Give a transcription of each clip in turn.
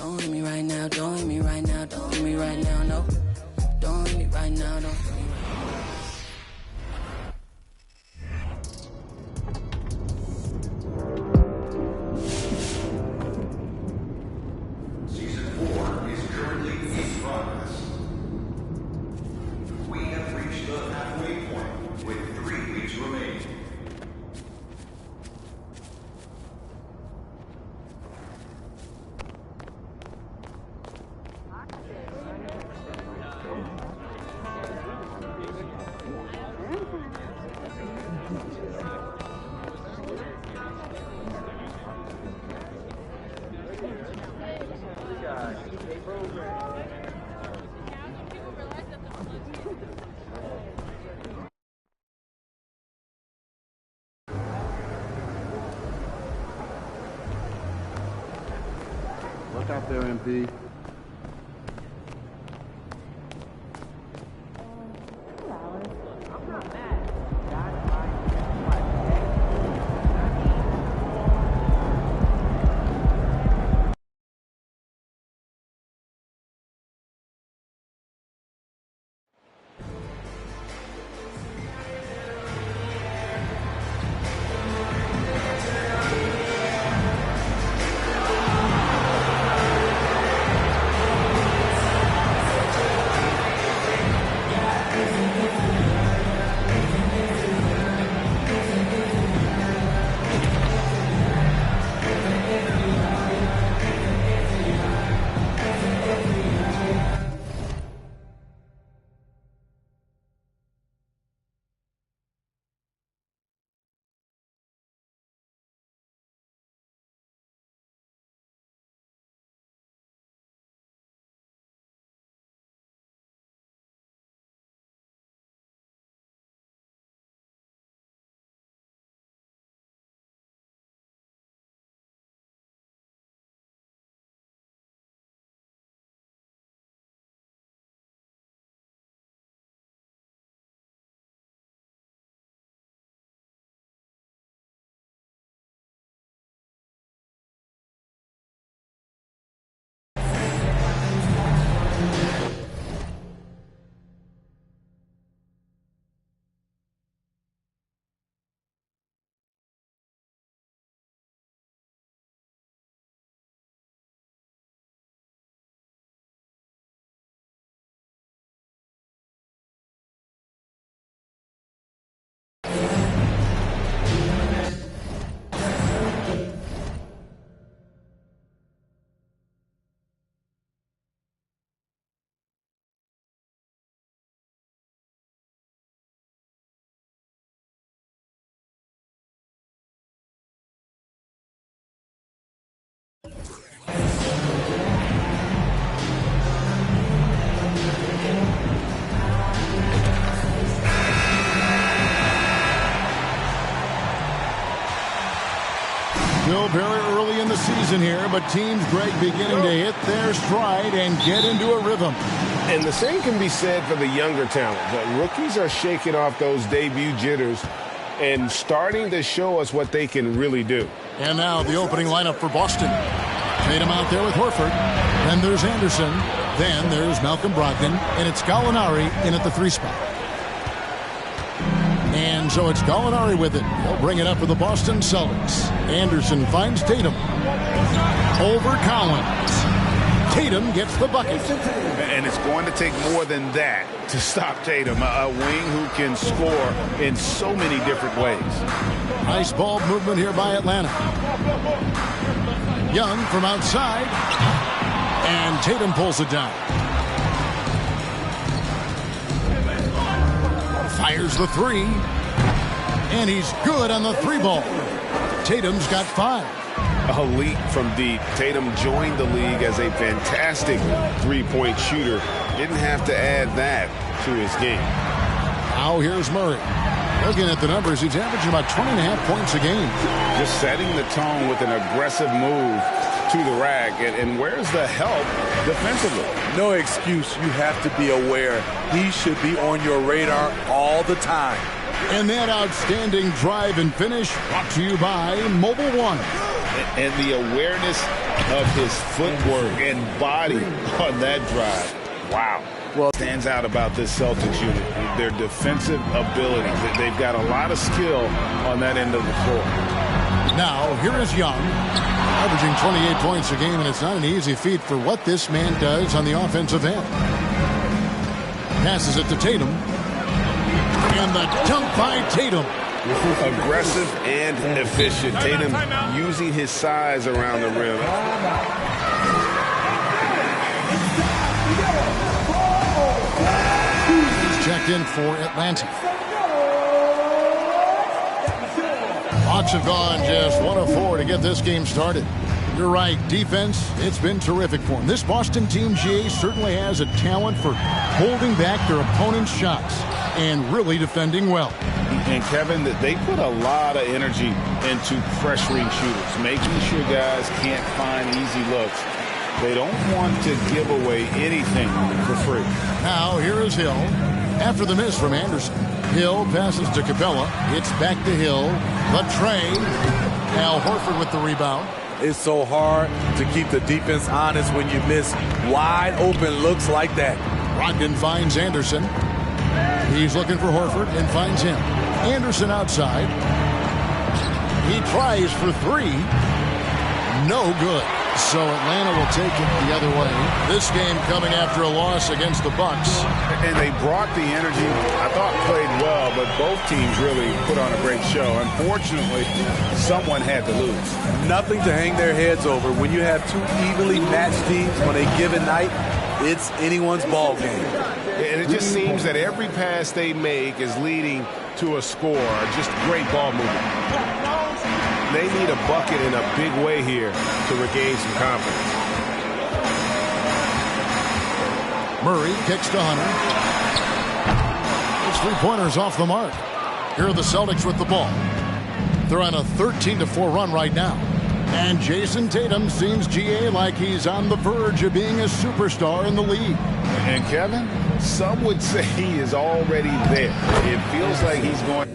Don't hit me right now, don't hit me right now, don't hit me right now, no. Don't hit me right now, don't hit me right now. Season 4 is currently in progress. We have reached the halfway point with 3 weeks remaining. Look out there, MP. Still very early in the season here, but Teams Greg beginning to hit their stride and get into a rhythm. And the same can be said for the younger talent. The rookies are shaking off those debut jitters and starting to show us what they can really do. And now the opening lineup for Boston. Tatum out there with Horford. Then there's Anderson. Then there's Malcolm Brogdon. And it's Gallinari in at the 3 spot. And so it's Gallinari with it. He'll bring it up for the Boston Celtics. Anderson finds Tatum. Over Collins. Tatum gets the bucket. And it's going to take more than that to stop Tatum. A wing who can score in so many different ways. Nice ball movement here by Atlanta. Young from outside. And Tatum pulls it down. Fires the 3. And he's good on the 3 ball. Tatum's got 5. A leap from deep. Tatum joined the league as a fantastic three-point shooter. Didn't have to add that to his game. Now here's Murray. Looking at the numbers, he's averaging about 20.5 points a game. Just setting the tone with an aggressive move to the rack. And where's the help defensively? No excuse. You have to be aware. He should be on your radar all the time. And that outstanding drive and finish brought to you by Mobile One. And the awareness of his footwork and body on that drive. Wow. Well, stands out about this Celtics unit, their defensive ability. They've got a lot of skill on that end of the floor. Now, here is Young, averaging 28 points a game, and it's not an easy feat for what this man does on the offensive end. Passes it to Tatum. And the dunk by Tatum. Aggressive and efficient. Tatum using his size around the rim. He's checked in for Atlanta. Hawks have gone just 1 of 4 to get this game started. You're right, defense, it's been terrific for them. This Boston team, GA, certainly has a talent for holding back their opponent's shots and really defending well. And Kevin, they put a lot of energy into pressuring shooters, making sure guys can't find easy looks. They don't want to give away anything for free. Now, here is Hill. After the miss from Anderson, Hill passes to Capella. It's back to Hill. The tray. Al Horford with the rebound. It's so hard to keep the defense honest when you miss wide open looks like that. Brogdon finds Anderson. He's looking for Horford and finds him. Anderson outside. He tries for 3. No good. So Atlanta will take it the other way. This game coming after a loss against the Bucks. And they brought the energy, I thought played well, but both teams really put on a great show. Unfortunately, someone had to lose. Nothing to hang their heads over. When you have two evenly matched teams on a given night, it's anyone's ball game. And it just seems that every pass they make is leading to a score. Just great ball movement. They need a bucket in a big way here to regain some confidence. Murray kicks to Hunter. It's 3-pointers off the mark. Here are the Celtics with the ball. They're on a 13-4 run right now. And Jason Tatum seems, GA, like he's on the verge of being a superstar in the league. And Kevin, some would say he is already there. It feels like he's going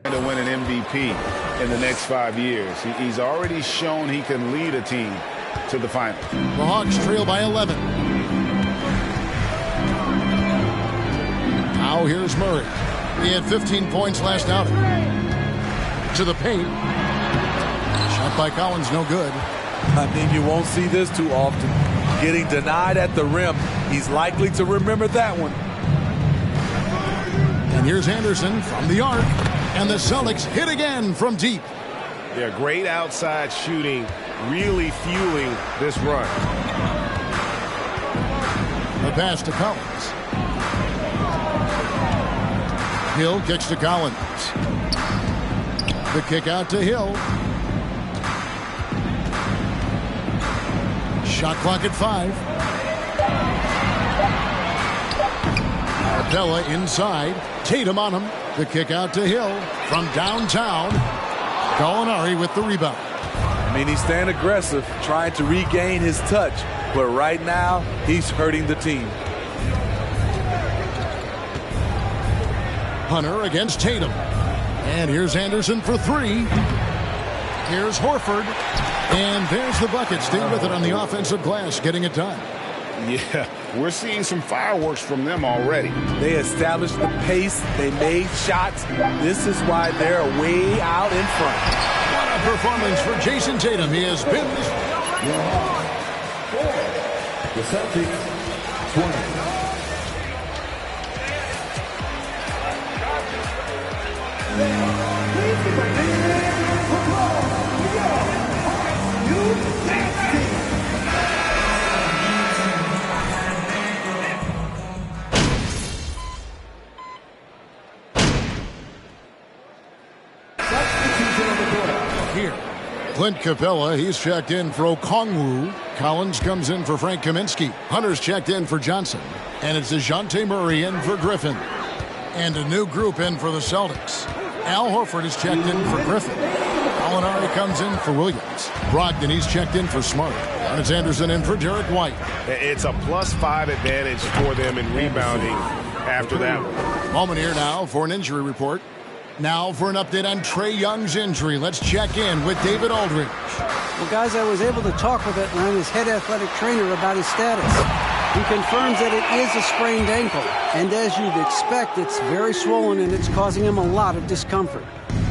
to win an MVP in the next 5 years. He's already shown he can lead a team to the finals. The Hawks trail by 11. Now here's Murray. He had 15 points last outing. To the paint. Shot by Collins, no good. I mean, you won't see this too often. Getting denied at the rim. He's likely to remember that one. And here's Anderson from the arc. And the Celtics hit again from deep. Yeah, great outside shooting, really fueling this run. The pass to Collins. Hill kicks to Collins. The kick out to Hill. Shot clock at 5. Capella inside. Tatum on him. The kick out to Hill from downtown. Gallinari with the rebound. I mean, he's staying aggressive, trying to regain his touch. But right now, he's hurting the team. Hunter against Tatum. And here's Anderson for 3. Here's Horford. And there's the bucket. Stay with it on the offensive glass, getting it done. Yeah, we're seeing some fireworks from them already. They established the pace. They made shots. This is why they're way out in front. What a performance for Jason Tatum. He has been... The Celtics, 20. Here, Clint Capella, he's checked in for Okongwu. Collins comes in for Frank Kaminsky. Hunter's checked in for Johnson. And it's DeJounte Murray in for Griffin. And a new group in for the Celtics. Al Horford is checked in for Griffin. Gallinari comes in for Williams. Brogdon, he's checked in for Smart. And it's Anderson in for Derek White. It's a +5 advantage for them in rebounding after that one. Moment here now for an injury report. Now for an update on Trae Young's injury. Let's check in with David Aldridge. Well, guys, I was able to talk with Atlanta's head athletic trainer about his status. He confirms that it is a sprained ankle, and as you'd expect, it's very swollen and it's causing him a lot of discomfort.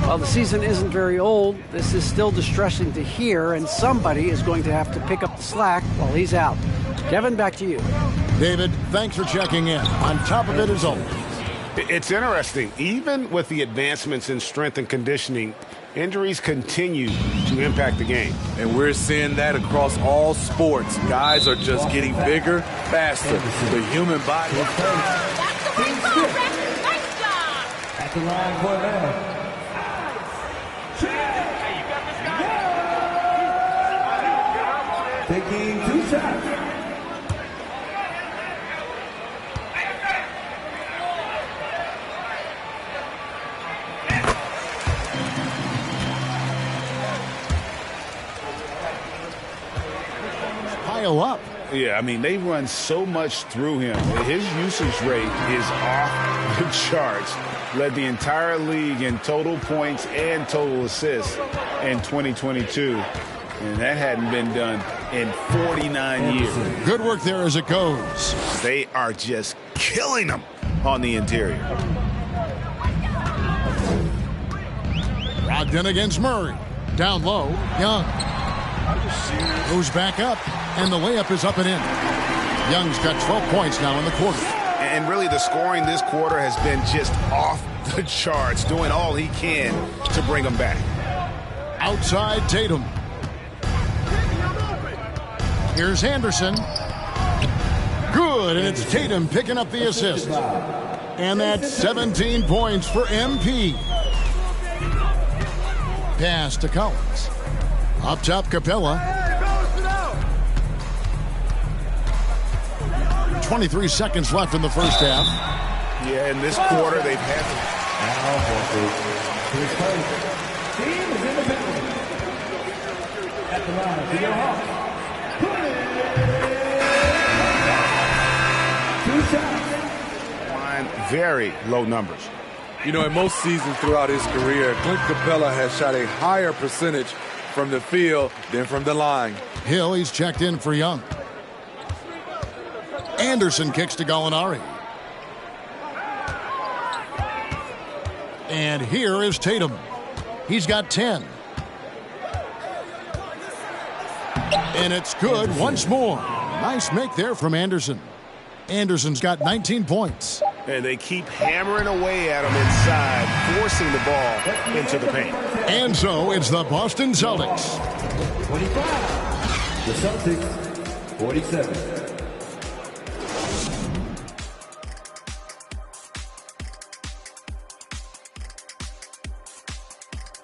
While the season isn't very old, this is still distressing to hear, and somebody is going to have to pick up the slack while he's out. Kevin, back to you. David, thanks for checking in. On top of it as always. It's interesting. Even with the advancements in strength and conditioning, injuries continue to impact the game. And we're seeing that across all sports. Guys are just getting bigger, faster. The human body. That's the way forward, Rex. Nice job. At the line for Atlanta. Taking 2 shots. Pile up. Yeah, I mean, they run so much through him. His usage rate is off the charts. Led the entire league in total points and total assists in 2022. And that hadn't been done in 49 years. Good work there as it goes. They are just killing them on the interior. Brogdon against Murray. Down low, Young. Goes back up, and the layup is up and in. Young's got 12 points now in the quarter. And really the scoring this quarter has been just off the charts, doing all he can to bring them back. Outside Tatum. Here's Anderson. Good, and it's Tatum picking up the assist. And that's 17 points for MP. Pass to Collins. Up top, Capella. 23 seconds left in the first half. Yeah, in this quarter they've had Team is in the penalty. At the line for your Hawks. 2 shots. line very low numbers. You know, in most seasons throughout his career, Clint Capella has shot a higher percentage from the field than from the line. Hill, he's checked in for Young. Anderson kicks to Gallinari. And here is Tatum. He's got 10. And it's good once more. Nice make there from Anderson. Anderson's got 19 points. And they keep hammering away at him inside, forcing the ball into the paint. And so it's the Boston Celtics. 25. The Celtics, 47.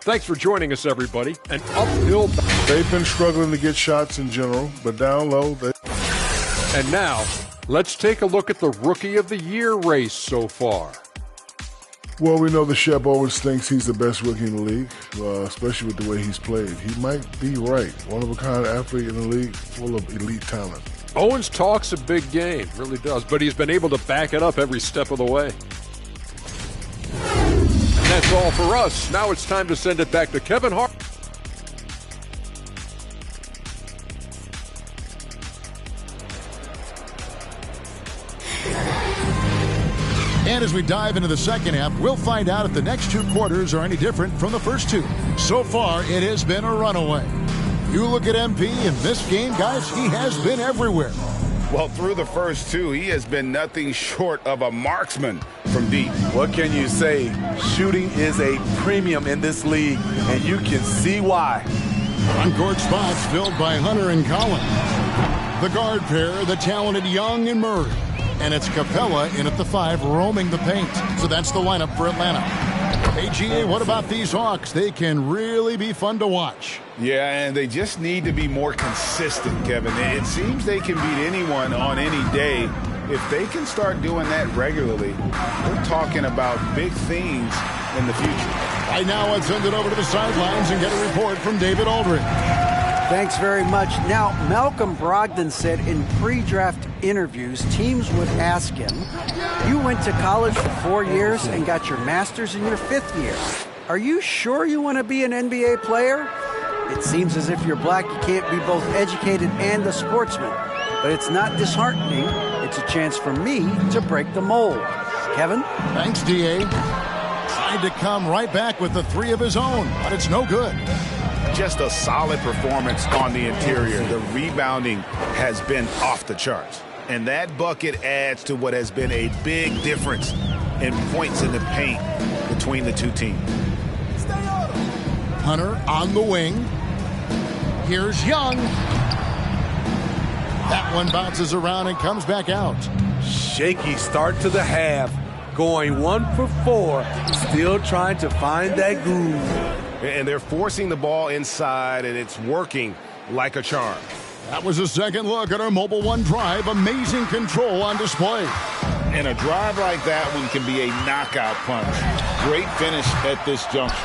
Thanks for joining us, everybody. An uphill. They've been struggling to get shots in general, but down low. And now, let's take a look at the Rookie of the Year race so far. Well, we know that Shep always thinks he's the best rookie in the league, especially with the way he's played. He might be right. One-of-a-kind athlete in the league, full of elite talent. Owens talks a big game, really does, but he's been able to back it up every step of the way. And that's all for us. Now it's time to send it back to Kevin Hart. And as we dive into the second half, we'll find out if the next two quarters are any different from the first two. So far, it has been a runaway. You look at MP in this game, guys, he has been everywhere. Well, through the first two, he has been nothing short of a marksman from deep. What can you say? Shooting is a premium in this league, and you can see why. On-court spots filled by Hunter and Collins. The guard pair, the talented Young and Murray. And it's Capella in at the 5, roaming the paint. So that's the lineup for Atlanta. AGA, what about these Hawks? They can really be fun to watch. Yeah, and they just need to be more consistent, Kevin. It seems they can beat anyone on any day. If they can start doing that regularly, we're talking about big things in the future. Right now, let's send it over to the sidelines and get a report from David Aldridge. Thanks very much. Now, Malcolm Brogdon said in pre-draft interviews, teams would ask him, you went to college for 4 years and got your master's in your 5th year. Are you sure you want to be an NBA player? It seems as if you're black, you can't be both educated and a sportsman. But it's not disheartening. It's a chance for me to break the mold. Kevin? Thanks, D.A. Tried to come right back with the 3 of his own, but it's no good. Just a solid performance on the interior. The rebounding has been off the charts. And that bucket adds to what has been a big difference in points in the paint between the two teams. Hunter on the wing. Here's Young. That one bounces around and comes back out. Shaky start to the half. Going 1 for 4. Still trying to find that groove. And they're forcing the ball inside, and it's working like a charm. That was a second look at our Mobile One drive. Amazing control on display. And a drive like that one can be a knockout punch. Great finish at this juncture.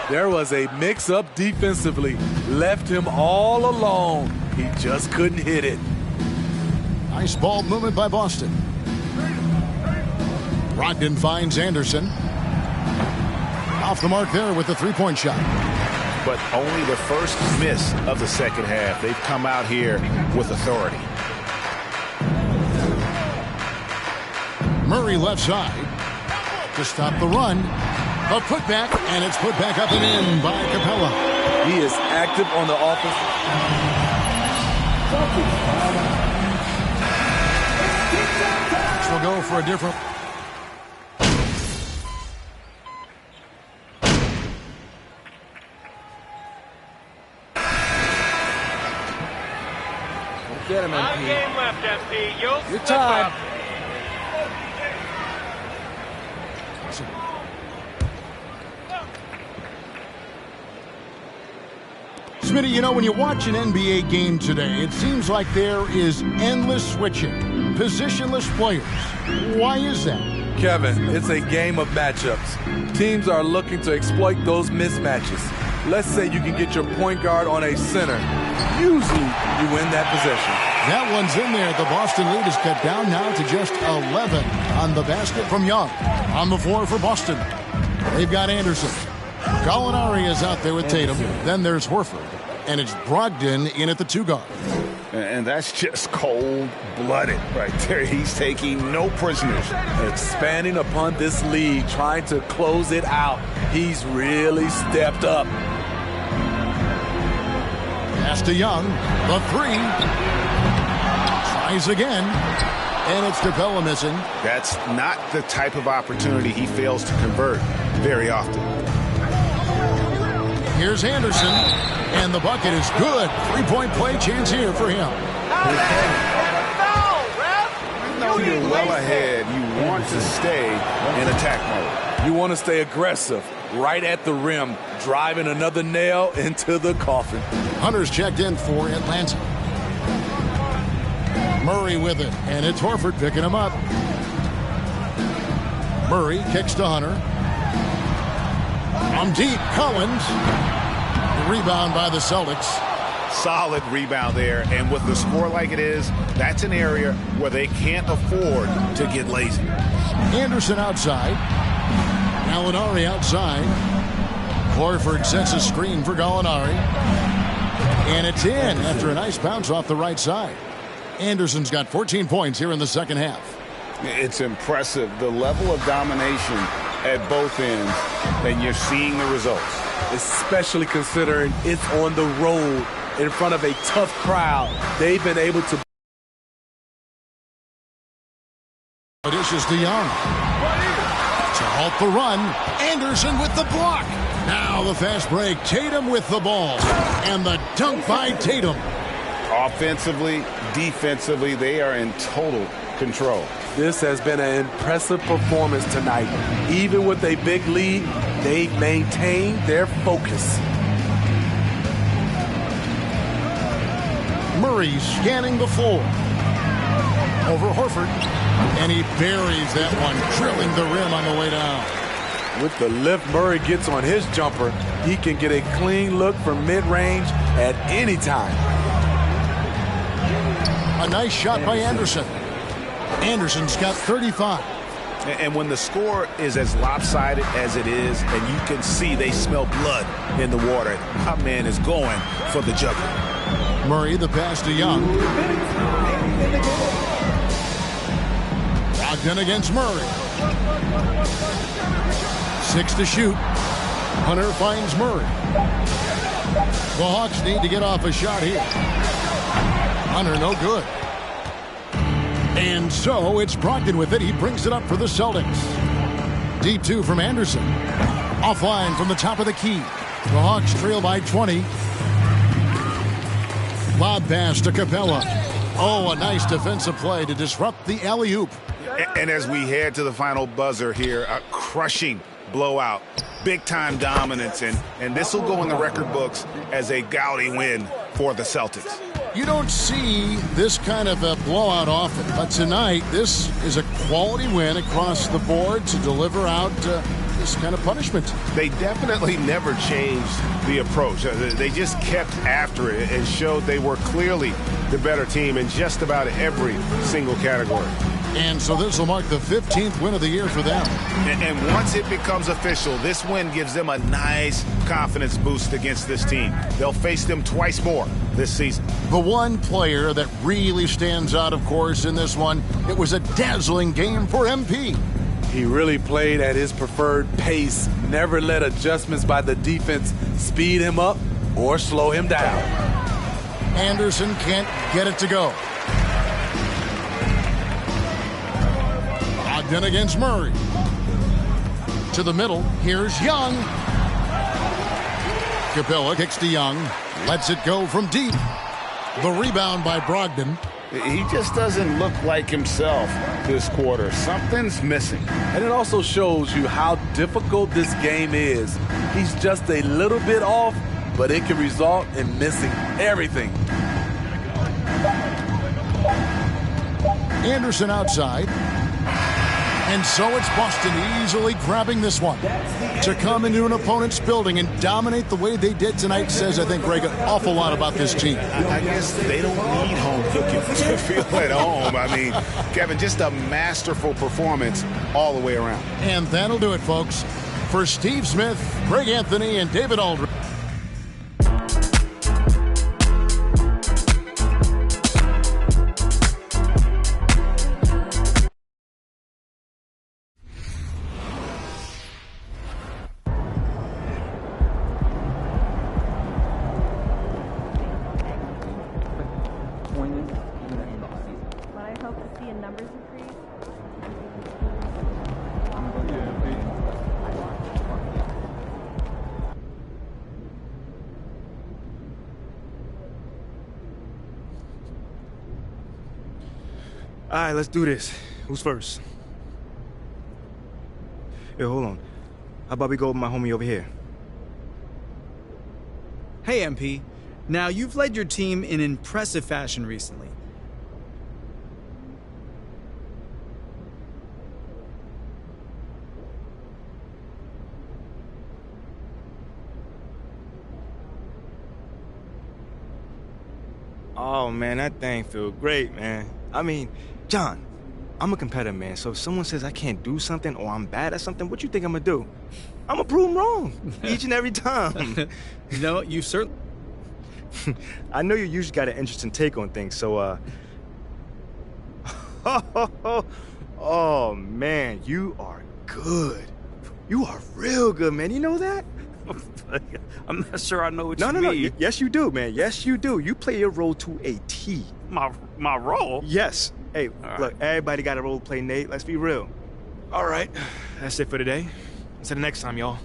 There was a mix-up defensively. Left him all alone. He just couldn't hit it. Nice ball movement by Boston. Brogdon finds Anderson. Off the mark there with the three-point shot. But only the first miss of the second half. They've come out here with authority. Murray left side to stop the run. A putback, and it's put back up and in by Capella. He is active on the offense. We'll go for a different... Get him, MP. One game left, MP. You'll Your time. Smitty, you know, when you watch an NBA game today, it seems like there is endless switching, positionless players. Why is that? Kevin, it's a game of matchups. Teams are looking to exploit those mismatches. Let's say you can get your point guard on a center. Usually, you win that possession. That one's in there. The Boston lead is cut down now to just 11 on the basket from Young. On the floor for Boston, they've got Anderson. Gallinari is out there with Tatum. Then there's Horford. And it's Brogdon in at the 2 guard. And that's just cold-blooded right there. He's taking no prisoners. Expanding upon this lead, trying to close it out. He's really stepped up. Pass to Young. The 3. Tries again. And it's Capella missing. That's not the type of opportunity he fails to convert very often. Here's Anderson. And the bucket is good. 3-point play chance here for him. I know you're well ahead. You want to stay in attack mode. You want to stay aggressive, right at the rim, driving another nail into the coffin. Hunter's checked in for Atlanta. Murray with it, and it's Horford picking him up. Murray kicks to Hunter. From deep, Collins. The rebound by the Celtics. Solid rebound there, and with the score like it is, that's an area where they can't afford to get lazy. Anderson outside. Gallinari outside. Horford sets a screen for Gallinari. And it's in after a nice bounce off the right side. Anderson's got 14 points here in the second half. It's impressive, the level of domination at both ends, and you're seeing the results. Especially considering it's on the road in front of a tough crowd. They've been able to... Dishes to Young. To halt the run, Anderson with the block. Now the fast break, Tatum with the ball. And the dunk by Tatum. Offensively, defensively, they are in total control. This has been an impressive performance tonight. Even with a big lead, they've maintained their focus. Murray scanning the floor. Over Horford. And he buries that one, drilling the rim on the way down. With the lift Murray gets on his jumper, He can get a clean look from mid-range at any time. A nice shot by Anderson. Anderson's got 35. And when the score is as lopsided as it is, and you can see they smell blood in the water, our man is going for the jugular. Murray, the pass to Young. Brogdon against Murray. 6 to shoot. Hunter finds Murray. The Hawks need to get off a shot here. Hunter, no good. And so it's Brogdon with it. He brings it up for the Celtics. Deep 2 from Anderson. Offline from the top of the key. The Hawks trail by 20. Lob pass to Capella. Oh, a nice defensive play to disrupt the alley-oop. And as we head to the final buzzer here, a crushing blowout. Big-time dominance, and this will go in the record books as a gaudy win for the Celtics. You don't see this kind of a blowout often, but tonight this is a quality win across the board to deliver out this kind of punishment. They definitely never changed the approach. They just kept after it and showed they were clearly the better team in just about every single category. And so this will mark the 15th win of the year for them. And once it becomes official, this win gives them a nice confidence boost against this team. They'll face them twice more this season. The one player that really stands out, of course, in this one, it was a dazzling game for MP. He really played at his preferred pace, never let adjustments by the defense speed him up or slow him down. Anderson can't get it to go. Brogdon against Murray. To the middle, here's Young. Capella kicks to Young, lets it go from deep. The rebound by Brogdon. He just doesn't look like himself this quarter. Something's missing. And it also shows you how difficult this game is. He's just a little bit off, but it can result in missing everything. Anderson outside. And so it's Boston easily grabbing this one. To come into an opponent's building and dominate the way they did tonight says, I think, Greg, an awful lot about this team. I guess they don't need home cooking to feel at home. I mean, Kevin, just a masterful performance all the way around. And that'll do it, folks. For Steve Smith, Greg Anthony, and David Aldridge. All right, let's do this. Who's first? Yo, hold on. How about we go with my homie over here? Hey, MP. Now, you've led your team in impressive fashion recently. Oh, man, that thing feel great, man. I mean, John, I'm a competitor, man, so if someone says I can't do something or I'm bad at something, what you think I'm gonna do? I'm gonna prove them wrong each and every time. No, you certainly... I know you usually got an interesting take on things, so, oh, man, you are good. You are real good, man. You know that? I'm not sure I know what you mean. No. Yes, you do, man. Yes, you do. You play your role to a T. My role? Yes. Hey, look, everybody got a role to play, Nate. Let's be real. All right. That's it for today. Until the next time, y'all.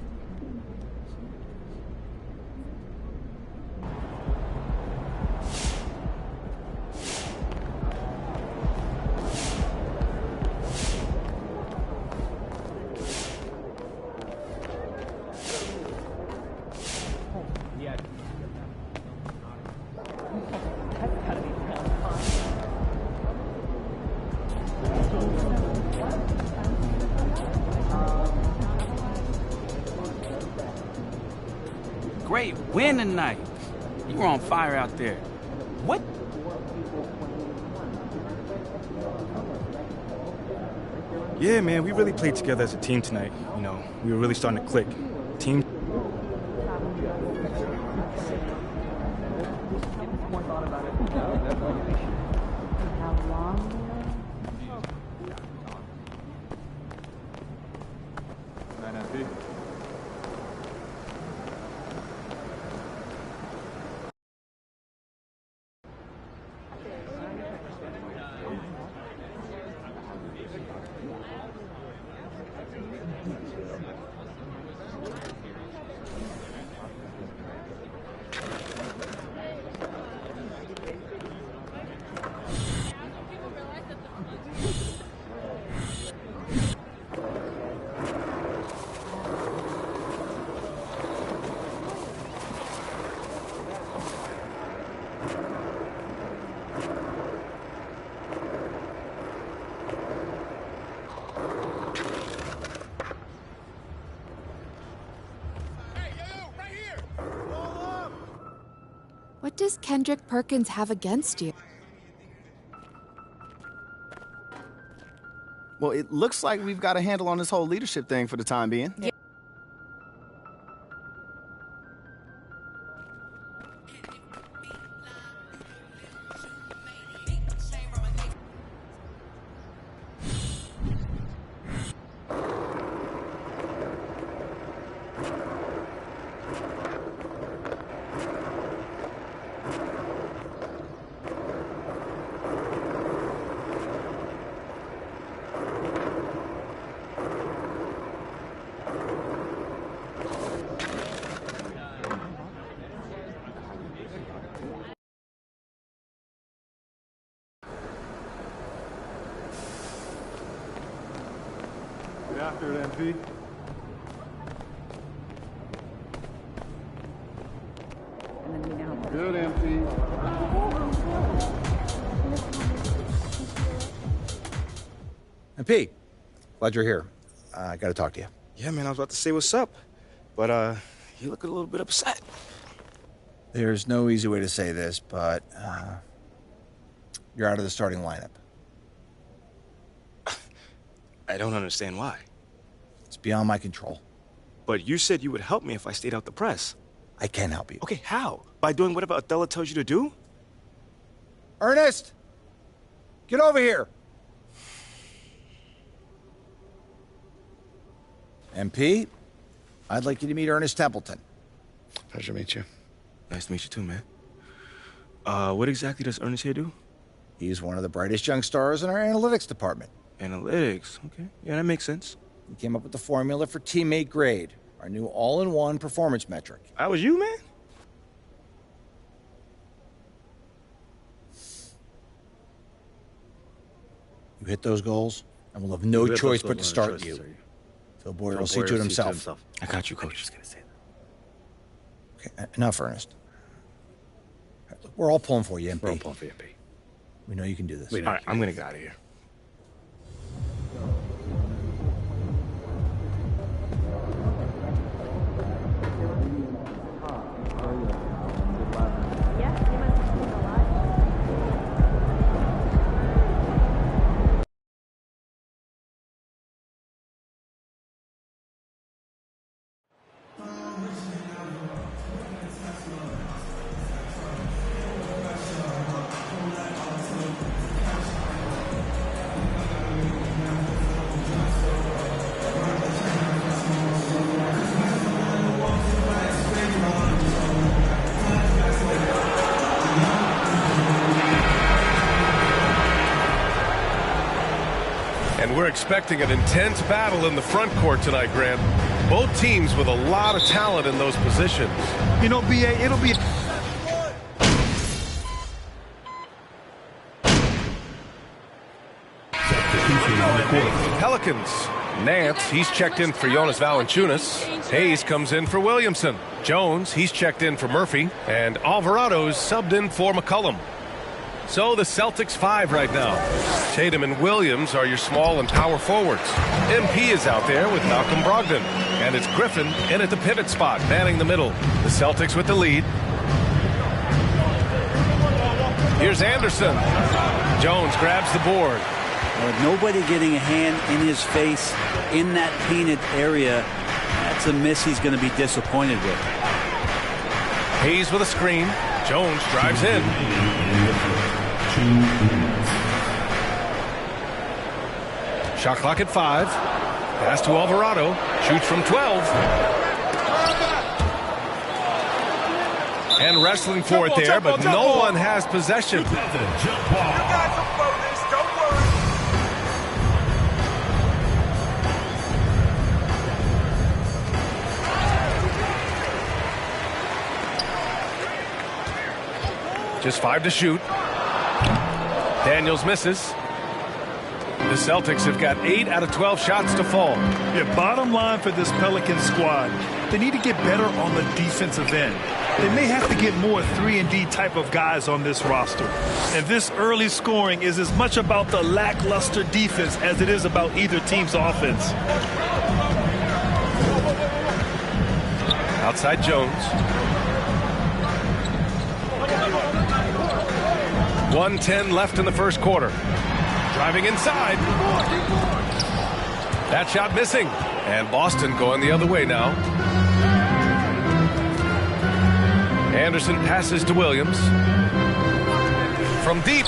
Win tonight. You were on fire out there. What? Yeah, man, we really played together as a team tonight. You know, we were really starting to click. Team. What does Kendrick Perkins have against you? Well, it looks like we've got a handle on this whole leadership thing for the time being. Yeah. After it, MP. Good, MP. MP, glad you're here. I gotta talk to you. Yeah, man, I was about to say what's up, but you look a little bit upset. There's no easy way to say this, but you're out of the starting lineup. I don't understand why. It's beyond my control. But you said you would help me if I stayed out the press. I can help you. Okay, how? By doing whatever Othello tells you to do? Ernest! Get over here! MP, I'd like you to meet Ernest Templeton. Pleasure to meet you. Nice to meet you too, man. What exactly does Ernest here do? He's one of the brightest young stars in our analytics department. Analytics, okay. Yeah, that makes sense. He came up with the formula for teammate grade, our new all-in-one performance metric. That was you, man? You hit those goals, and we'll have no choice but to start you. Phil Boyer will see to it himself. I got you, Coach. I was just gonna say that. Okay, enough, Ernest. Look, we're all pulling for you, MP. We're all pulling for you, MP. We know you can do this. All right, I'm gonna get out of here. We're expecting an intense battle in the front court tonight, Grant. Both teams with a lot of talent in those positions. You know, BA, it'll be... Pelicans. Nance, he's checked in for Jonas Valanciunas. Hayes comes in for Williamson. Jones, he's checked in for Murphy. And Alvarado's subbed in for McCollum. So the Celtics 5 right now. Tatum and Williams are your small and power forwards. MP is out there with Malcolm Brogdon. And it's Griffin in at the pivot spot, manning the middle. The Celtics with the lead. Here's Anderson. Jones grabs the board. Nobody getting a hand in his face in that painted area. That's a miss he's going to be disappointed with. Hayes with a screen. Jones drives in. Shot clock at 5. Pass to Alvarado. Shoots from 12. And wrestling for it there, but no one has possession. Just 5 to shoot. Daniels misses. The Celtics have got 8 out of 12 shots to fall. Yeah, bottom line for this Pelicans squad, they need to get better on the defensive end. They may have to get more 3-and-D type of guys on this roster. And this early scoring is as much about the lackluster defense as it is about either team's offense. Outside Jones. 1:10 left in the first quarter. Driving inside. That shot missing. And Boston going the other way now. Anderson passes to Williams. From deep.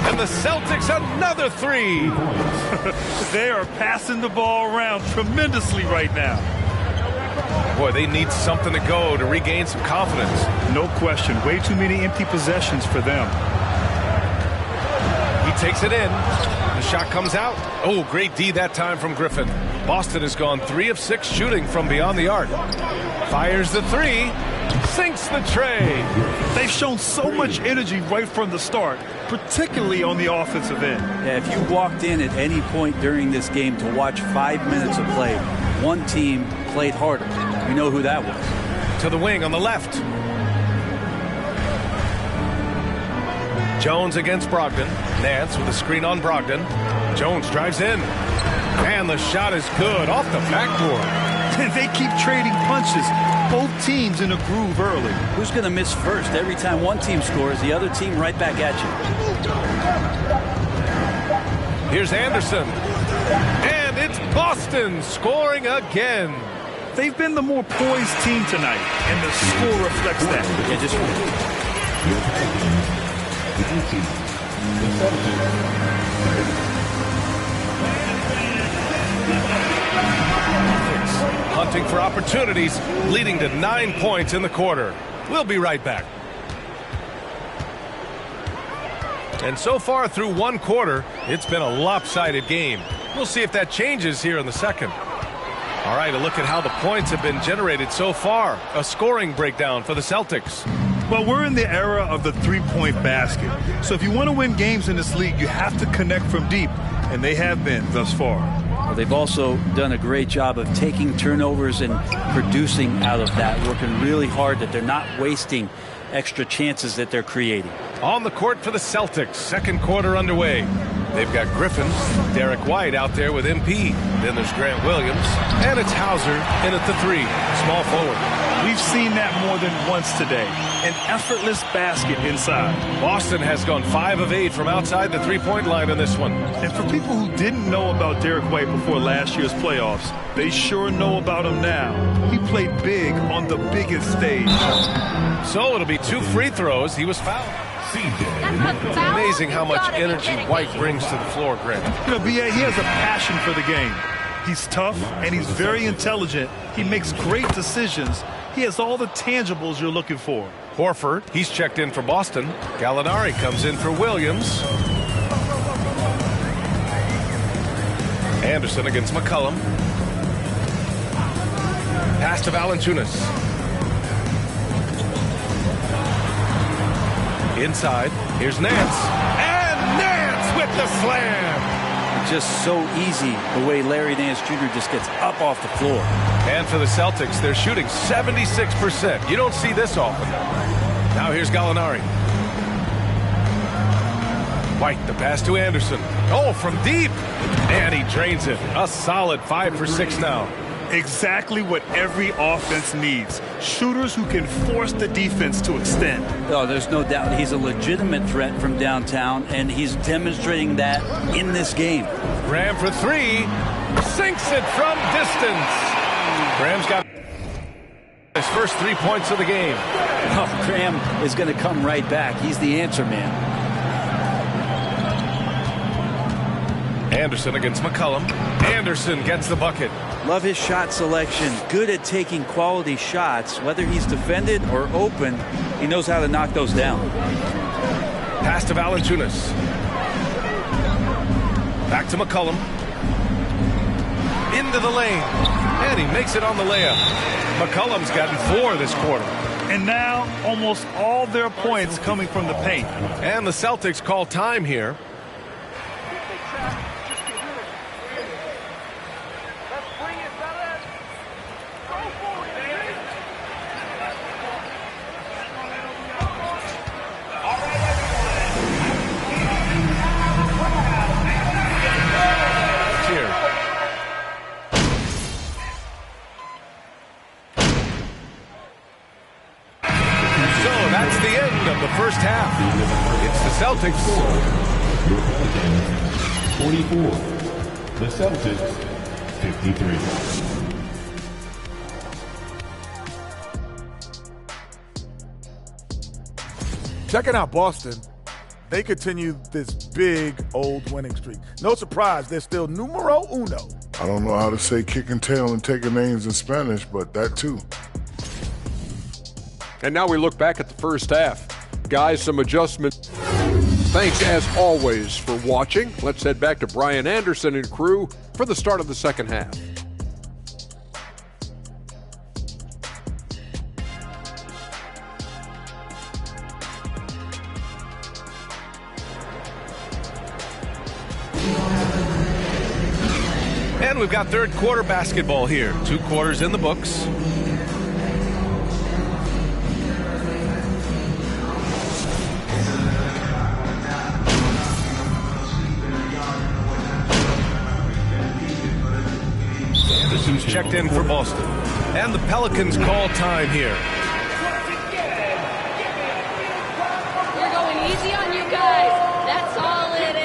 And the Celtics another 3. They are passing the ball around tremendously right now. Boy, they need something to go to regain some confidence. No question. Way too many empty possessions for them. He takes it in. The shot comes out. Oh, great D that time from Griffin. Boston has gone 3 of 6 shooting from beyond the arc. Fires the 3. Sinks the tray. They've shown so much energy right from the start, particularly on the offensive end. Yeah, if you walked in at any point during this game to watch 5 minutes of play, one team played harder. We know who that was. To the wing on the left. Jones against Brogdon. Nance with a screen on Brogdon. Jones drives in. And the shot is good off the backboard. They keep trading punches. Both teams in a groove early. Who's going to miss first? Every time one team scores, the other team right back at you. Here's Anderson. And it's Boston scoring again. They've been the more poised team tonight, and the score reflects that. Yeah, just hunting for opportunities, leading to 9 points in the quarter. We'll be right back. And so far through one quarter, it's been a lopsided game. We'll see if that changes here in the second. All right, a look at how the points have been generated so far. A scoring breakdown for the Celtics. Well, we're in the era of the three-point basket. So if you want to win games in this league, you have to connect from deep, and they have been thus far. Well, they've also done a great job of taking turnovers and producing out of that, working really hard that they're not wasting extra chances that they're creating. On the court for the Celtics, second quarter underway. They've got Griffin, Derek White out there with MP. Then there's Grant Williams, and it's Hauser in at the 3, small forward. We've seen that more than once today. An effortless basket inside. Boston has gone 5 of 8 from outside the three-point line in this one. And for people who didn't know about Derek White before last year's playoffs, they sure know about him now. He played big on the biggest stage. So it'll be 2 free throws. He was fouled. It's amazing how much energy White brings to the floor, Grant. You know, B.A., he has a passion for the game. He's tough, and he's very intelligent. He makes great decisions. He has all the tangibles you're looking for. Horford, he's checked in for Boston. Gallinari comes in for Williams. Anderson against McCollum. Pass to Valanciunas. Inside, here's Nance. And Nance with the slam. Just so easy the way Larry Nance Jr. just gets up off the floor. And for the Celtics, they're shooting 76%. You don't see this often. Now here's Gallinari. White, the pass to Anderson. Oh, from deep. And he drains it. A solid 5 for 6 now. Exactly what every offense needs. Shooters who can force the defense to extend. Oh, there's no doubt he's a legitimate threat from downtown, and he's demonstrating that in this game. Graham for 3. Sinks it from distance. Graham's got his first 3 points of the game. Oh, Graham is going to come right back. He's the answer man. Anderson against McCollum. Anderson gets the bucket. Love his shot selection. Good at taking quality shots. Whether he's defended or open, he knows how to knock those down. Pass to Valanciunas. Back to McCollum. Into the lane. And he makes it on the layup. McCollum's gotten 4 this quarter. And now almost all their points coming from the paint. And the Celtics call time here. First half. It's the Celtics. 44. The Celtics 53. Checking out Boston. They continue this big old winning streak. No surprise, they're still numero uno. I don't know how to say kick and tail and taking names in Spanish, but that too. And now we look back at the first half. Guys, some adjustments. Thanks, as always, for watching. Let's head back to Brian Anderson and crew for the start of the second half. And we've got third quarter basketball here. 2 quarters in the books. Who's checked in for Boston. And the Pelicans call time here. We're going easy on you guys. That's all it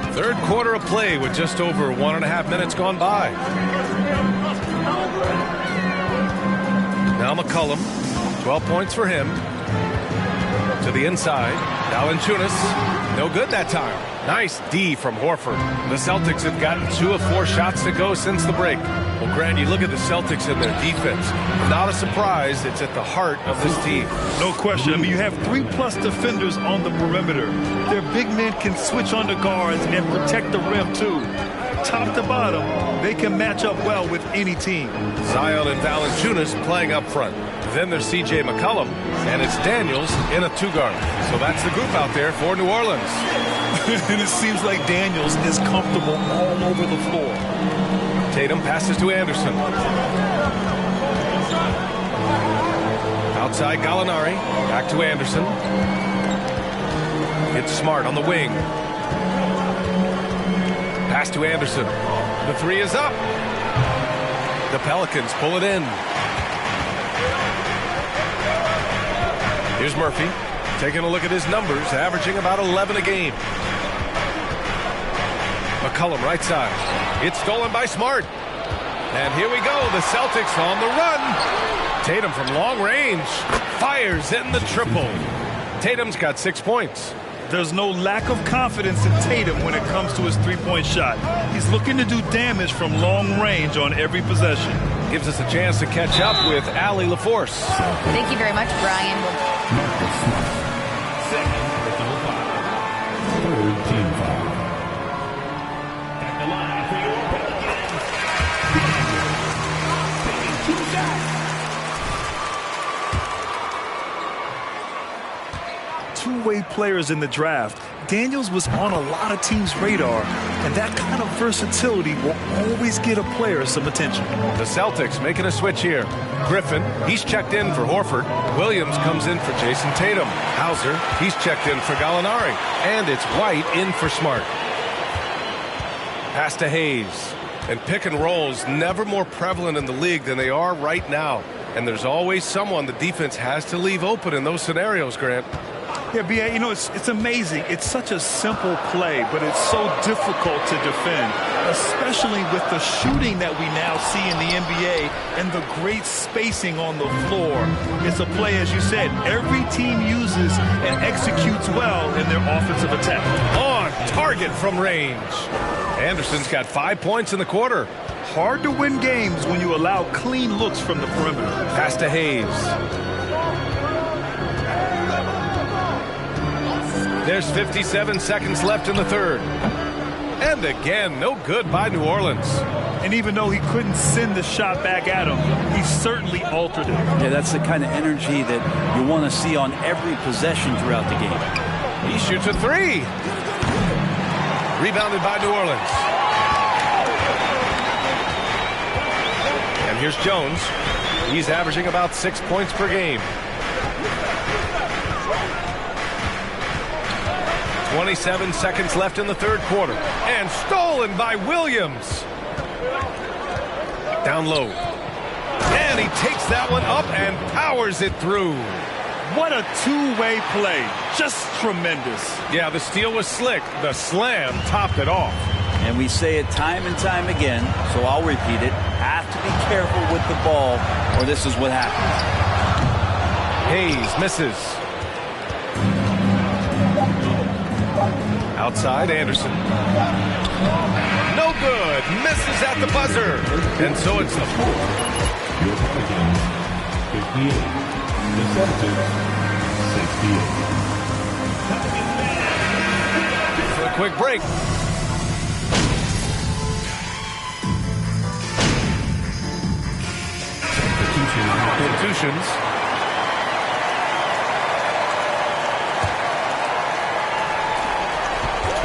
is. Third quarter of play with just over 1.5 minutes gone by. Now McCollum. 12 points for him. To the inside. Valanciunas. No good that time. Nice D from Horford. The Celtics have gotten 2 of 4 shots to go since the break. Well, Grant, you look at the Celtics and their defense. Not a surprise. It's at the heart of this team. No question. I mean, you have 3+ defenders on the perimeter. Their big men can switch on the guards and protect the rim, too. Top to bottom, they can match up well with any team. Zion and Valanciunas playing up front. Then there's C.J. McCollum, and it's Daniels in a 2-guard. So that's the group out there for New Orleans. And it seems like Daniels is comfortable all over the floor. Tatum passes to Anderson. Outside Gallinari. Back to Anderson. It's Smart on the wing. Pass to Anderson. The 3 is up. The Pelicans pull it in. Here's Murphy. Taking a look at his numbers, averaging about 11 a game. McCollum right side. It's stolen by Smart. And here we go. The Celtics on the run. Tatum from long range. Fires in the triple. Tatum's got 6 points. There's no lack of confidence in Tatum when it comes to his 3-point shot. He's looking to do damage from long range on every possession. Gives us a chance to catch up with Allie LaForce. Thank you very much, Brian. Third team foul. At the line for your Pelicans. Taking 2 shots. Two-way players in the draft. Daniels was on a lot of teams' radar, and that kind of versatility will always get a player some attention. The Celtics making a switch here. Griffin, he's checked in for Horford. Williams comes in for Jason Tatum. Hauser, he's checked in for Gallinari. And it's White in for Smart. Pass to Hayes. And pick and rolls never more prevalent in the league than they are right now. And there's always someone the defense has to leave open in those scenarios, Grant. Yeah, B.A., you know, it's amazing. It's such a simple play, but it's so difficult to defend, especially with the shooting that we now see in the NBA and the great spacing on the floor. It's a play, as you said, every team uses and executes well in their offensive attack. On target from range. Anderson's got 5 points in the quarter. Hard to win games when you allow clean looks from the perimeter. Pass to Hayes. There's 57 seconds left in the third. And again, no good by New Orleans. And even though he couldn't send the shot back at him, he certainly altered it. Yeah, that's the kind of energy that you want to see on every possession throughout the game. He shoots a three. Rebounded by New Orleans. And here's Jones. He's averaging about 6 points per game. 27 seconds left in the third quarter. And stolen by Williams. Down low. And he takes that one up and powers it through. What a two-way play. Just tremendous. Yeah, the steal was slick. The slam topped it off. And we say it time and time again, so I'll repeat it. Have to be careful with the ball, or this is what happens. Hayes misses. Outside, Anderson. No good. Misses at the buzzer. And so it's the fourth. The Celtics, 68. For a quick break. Substitutions.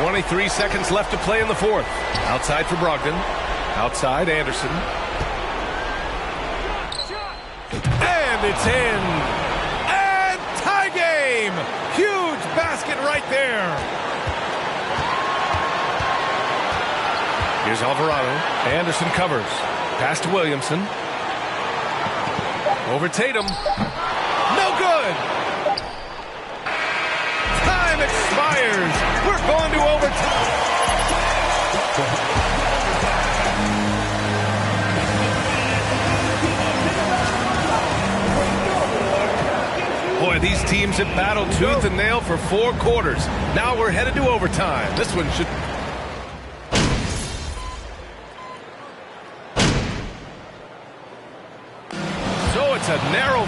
23 seconds left to play in the fourth. Outside for Brogdon. Outside, Anderson. And it's in. And tie game. Huge basket right there. Here's Alvarado. Anderson covers. Pass to Williamson. Over Tatum. No good. Time expires. We're going to overtime. Boy, these teams have battled tooth and nail for 4 quarters. Now we're headed to overtime. This one should... So it's a narrow...